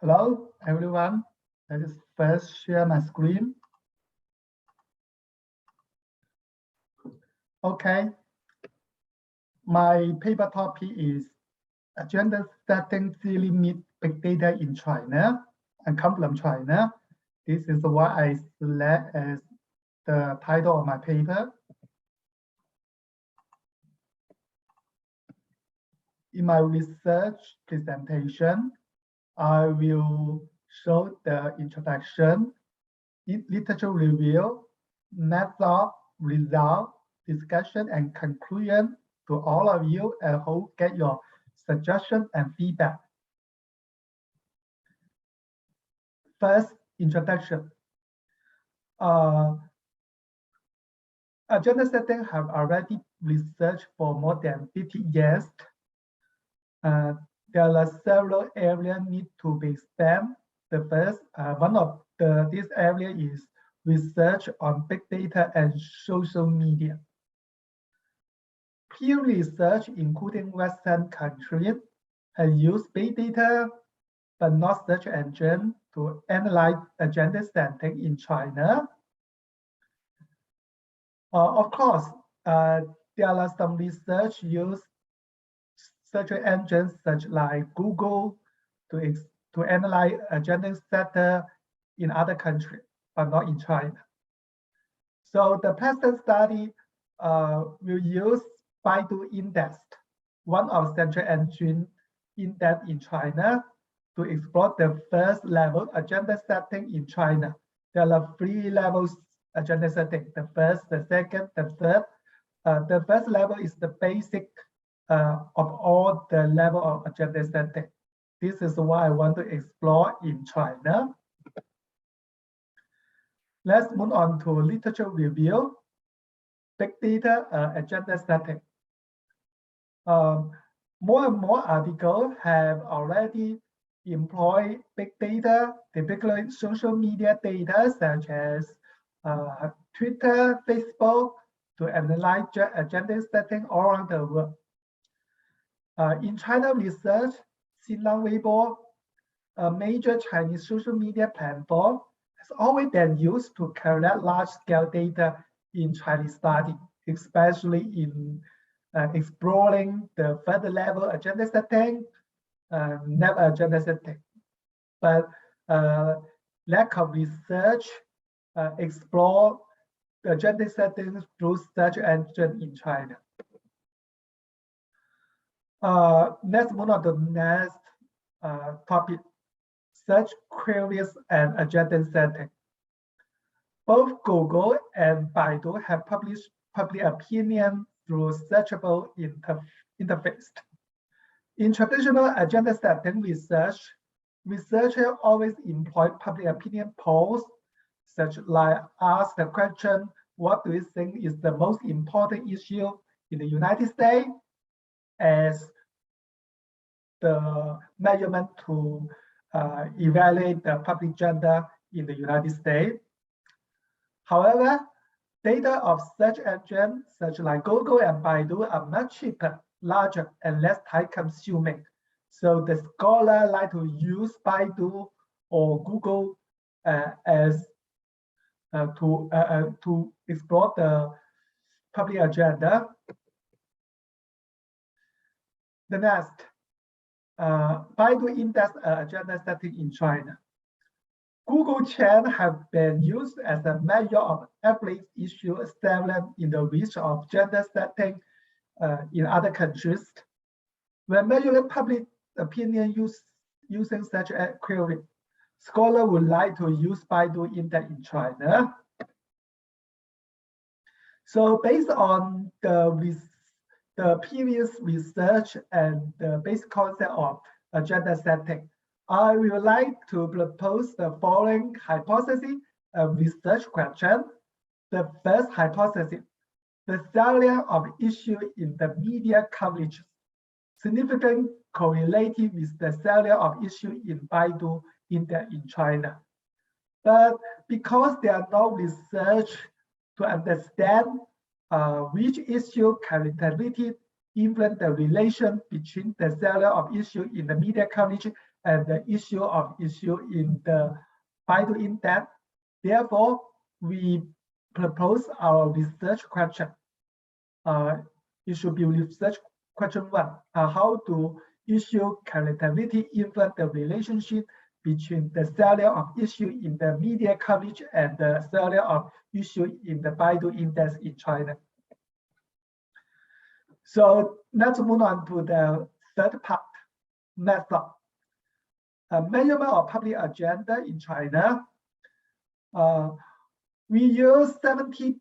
Hello, everyone. Let us first share my screen. Okay. My paper topic is agenda setting limit big data in China. I come from China. This is what I select as the title of my paper. In my research presentation, I will show the introduction, literature review, method, result, discussion, and conclusion to all of you, and hope get your suggestion and feedback. First, introduction. Agenda setting have already researched for more than 50 years. There are several areas need to be expanded. The first, one of this area is research on big data and social media. Peer research, including Western countries, has used big data, but not search engine, to analyze agenda setting in China. Of course, there are some research use search engines such like Google to analyze agenda setter in other countries, but not in China. So the present study will use Baidu Index, one of central engine index in China, to explore the first level agenda setting in China. There are 3 levels agenda setting: the first, the second, the third. The first level is the basic of all the level of agenda setting. This is what I want to explore in China. Let's move on to literature review. Big data agenda setting. More and more articles have already employed big data, typically social media data such as Twitter, Facebook, to analyze agenda setting all around the world. In China research, Xinlang Weibo, a major Chinese social media platform, has always been used to collect large-scale data in Chinese study, especially in exploring the further level agenda setting, never agenda setting. But lack of research explore the agenda settings through search engine in China. Let's move on to the next topic: search queries and agenda setting. Both Google and Baidu have published public opinion through searchable interface. In traditional agenda setting research, researchers always employ public opinion polls, such like ask the question, what do you think is the most important issue in the United States, as the measurement to evaluate the public agenda in the United States. However, data of search engines such like Google and Baidu are much cheaper, larger, and less time consuming. So the scholar like to use Baidu or Google as to explore the public agenda. The next, Baidu Index agenda setting in China. Google Trends have been used as a measure of average issue established in the reach of agenda setting in other countries. When measuring public opinion using such a query, scholars would like to use Baidu Index in China. So based on the previous research and the basic concept of agenda setting, I would like to propose the following hypothesis of research question. The first hypothesis: the salient of issue in the media coverage significantly correlated with the salient of issue in Baidu Index in China. But because there are no research to understand which issue characteristics influence the relation between the seller of issue in the media coverage and the issue in the Baidu index. Therefore, we propose our research question. It should be research question 1. How do issue characteristic influence the relationship between the seller of issue in the media coverage and the seller of issue in the Baidu index in China? So let's move on to the third part, method. Measurement of public agenda in China. We use 70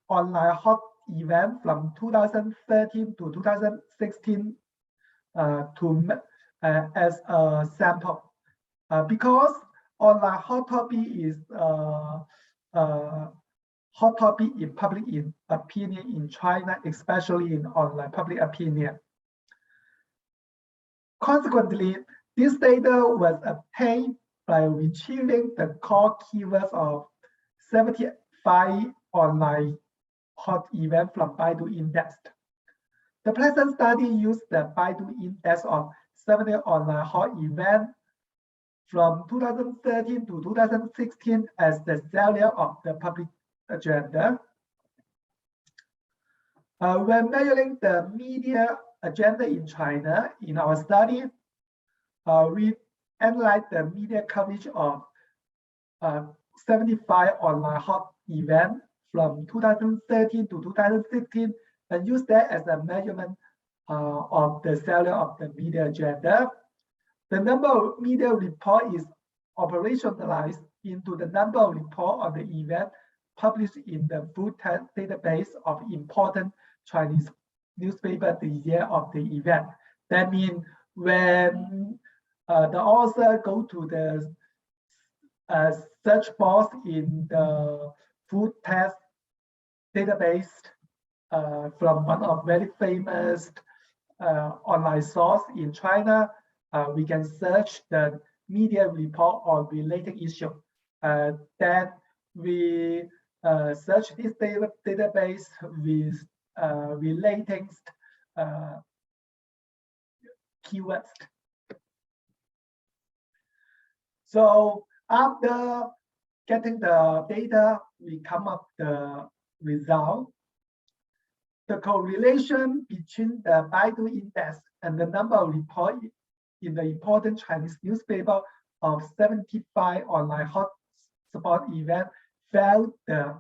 online hot events from 2013 to 2016 as a sample. Because online hot topic is hot topic in public opinion in China, especially in online public opinion. Consequently, this data was obtained by retrieving the core keywords of 75 online hot events from Baidu Index. The present study used the Baidu Index of 70 online hot events from 2013 to 2016 as the seller of the public agenda. When measuring the media agenda in China, in our study, we analyzed the media coverage of 75 online hot events from 2013 to 2016 and use that as a measurement of the seller of the media agenda. The number of media report is operationalized into the number of report of the event published in the food database of important Chinese newspaper the year of the event. That means when the author go to the search box in the food test database from one of very famous online source in China, we can search the media report on related issue. Then we search this database with related keywords. So after getting the data, we come up the result. The correlation between the Baidu index and the number of reports in the important Chinese newspaper of 75 online hot spot event found the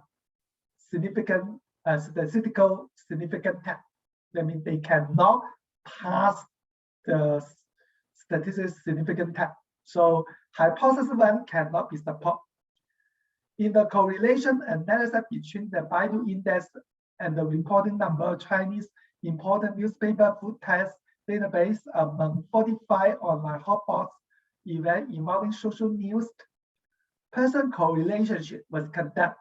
significant statistical significant test. That means they cannot pass the statistical significant test. So hypothesis 1 cannot be supported. In the correlation analysis between the Baidu index and the reporting number of Chinese important newspaper food test database among 45 online hotbox events involving social news, person correlation was conducted.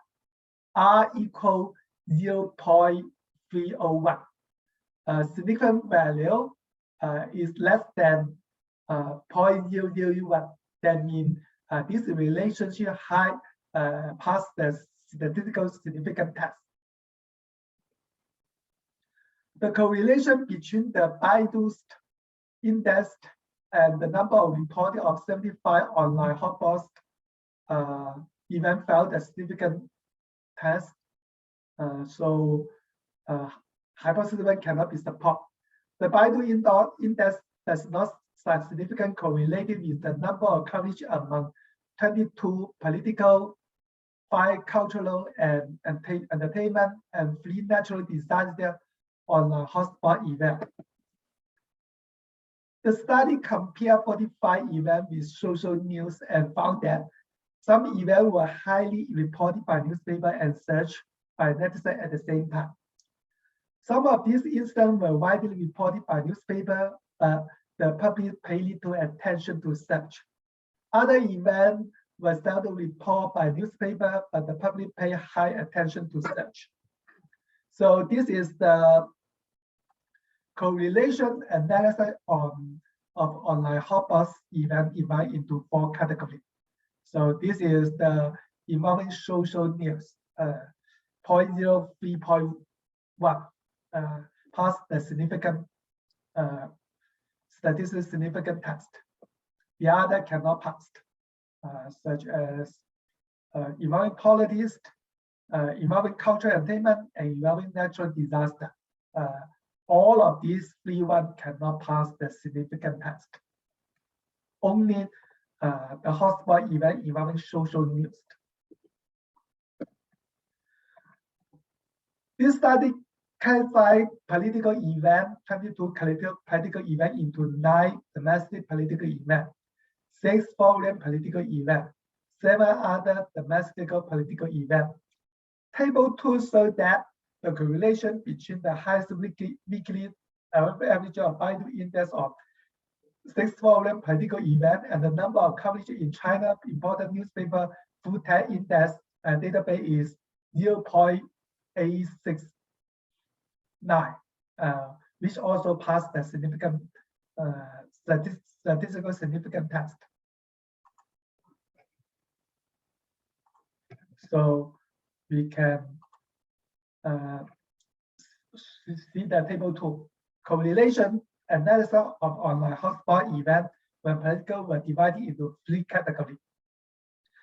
R equal 0.301. Significant value is less than 0.001. That means this relationship high past the statistical significant test. The correlation between the Baidu's index and the number of reporting of 75 online hotbox event failed a significant test. So hypothesis 1 cannot be supported. The Baidu index does not significantly correlated with the number of coverage among 22 political, 5 cultural and entertainment, and 3 natural disaster online hotspot event. The study compared 45 events with social news and found that some events were highly reported by newspaper and searched by netizens at the same time. Some of these incidents were widely reported by newspaper, but the public paid little attention to search. Other events were seldom reported by newspaper, but the public paid high attention to search. So this is the correlation analysis of online hotbox event divided into 4 categories. So this is the involving social news, 0.03.1. pass the significant statistically significant test. The other cannot pass, such as involving politics, involving cultural entertainment, and involving natural disaster. All of these three ones cannot pass the significant test. Only the hotspot event involving social news. This study classified political events, 22 political events, into 9 domestic political events, 6 foreign political events, 7 other domestic political events. Table 2 shows that the correlation between the highest weekly average of Baidu index of 6 foreign political events and the number of coverage in China important newspaper full text index database is 0.869, which also passed the significant statistical significant test. So we can see the table 2. Correlation analysis of online hotspot events when political were divided into 3 categories.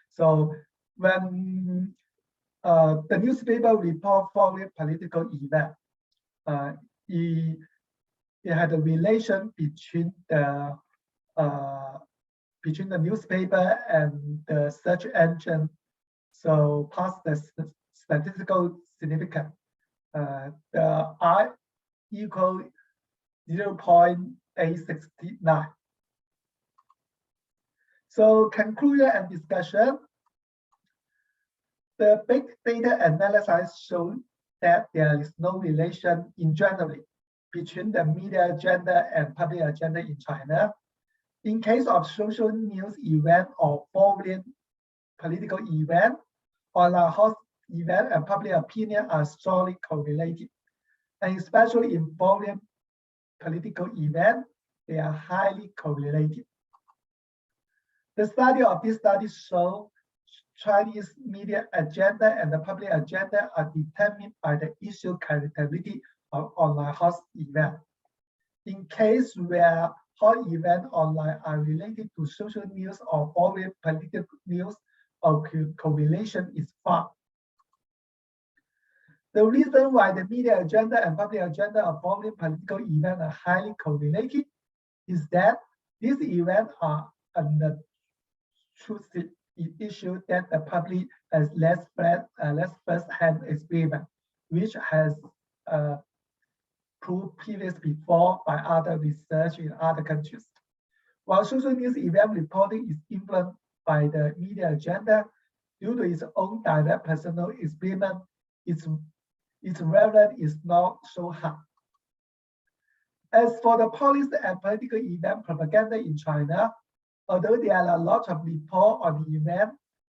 So when the newspaper report foreign political event, it had a relation between the newspaper and the search engine. So past the statistical significance, the R equal 0.869. So conclusion and discussion. The big data analysis showed that there is no relation in general between the media agenda and public agenda in China. In case of social news event or foreign political event, online hot event and public opinion are strongly correlated. And especially in foreign political event, they are highly correlated. The study of this study shows Chinese media agenda and the public agenda are determined by the issue characteristic of online hot event. In case where hot event online are related to social news or foreign political news, or correlation is found. The reason why the media agenda and public agenda of foreign political events are highly correlated is that these events are unobtrusive issue that the public has less first-hand experience, which has proved previously before by other research in other countries. While social news event reporting is influenced by the media agenda due to its own direct personal experience, its relevance is not so high. As for the policy and political event propaganda in China, although there are a lot of reports on the event,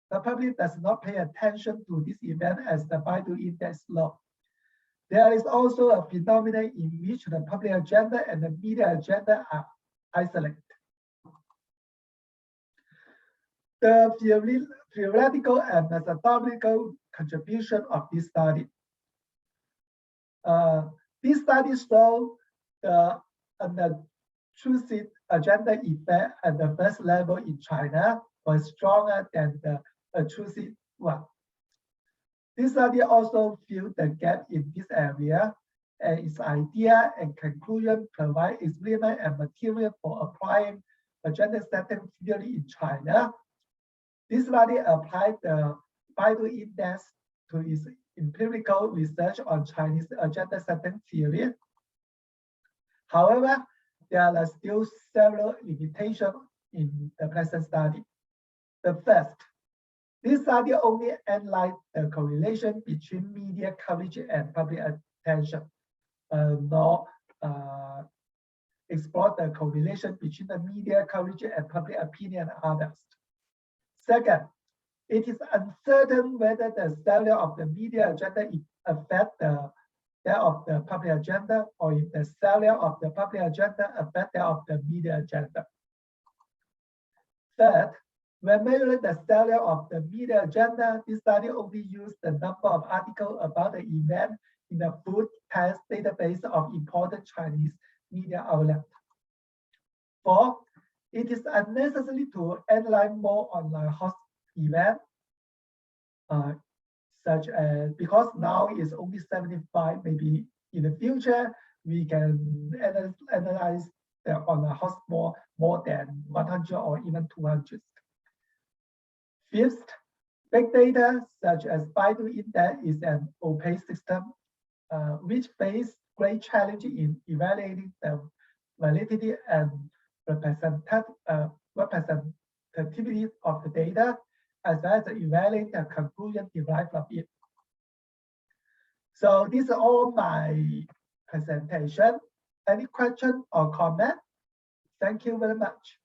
the public does not pay attention to this event as the Baidu index low. There is also a phenomenon in which the public agenda and the media agenda are isolated. The theoretical and methodological contribution of this study. This study shows the unobtrusive agenda effect at the first level in China was stronger than the obtrusive one. This study also filled the gap in this area, and its idea and conclusion provide experiment and material for applying agenda setting theory in China. This study applied the Baidu index to its empirical research on Chinese agenda setting theory. However, there are still several limitations in the present study. The first, this study only analyzed the correlation between media coverage and public attention, nor explored the correlation between the media coverage and public opinion and others. Second, it is uncertain whether the failure of the media agenda affects that of the public agenda, or if the failure of the public agenda affects that of the media agenda. Third, when measuring the failure of the media agenda, this study only used the number of articles about the event in the food test database of important Chinese media outlets. 4. It is unnecessary to analyze more online host events, such as because now it's only 75, maybe in the future we can analyze the online host more than 100 or even 200. 5th, big data such as Baidu Index is an opaque system which face great challenge in evaluating the validity and representativity of the data, as well as evaluating the conclusion derived from it. So these are all my presentation. Any question or comment? Thank you very much.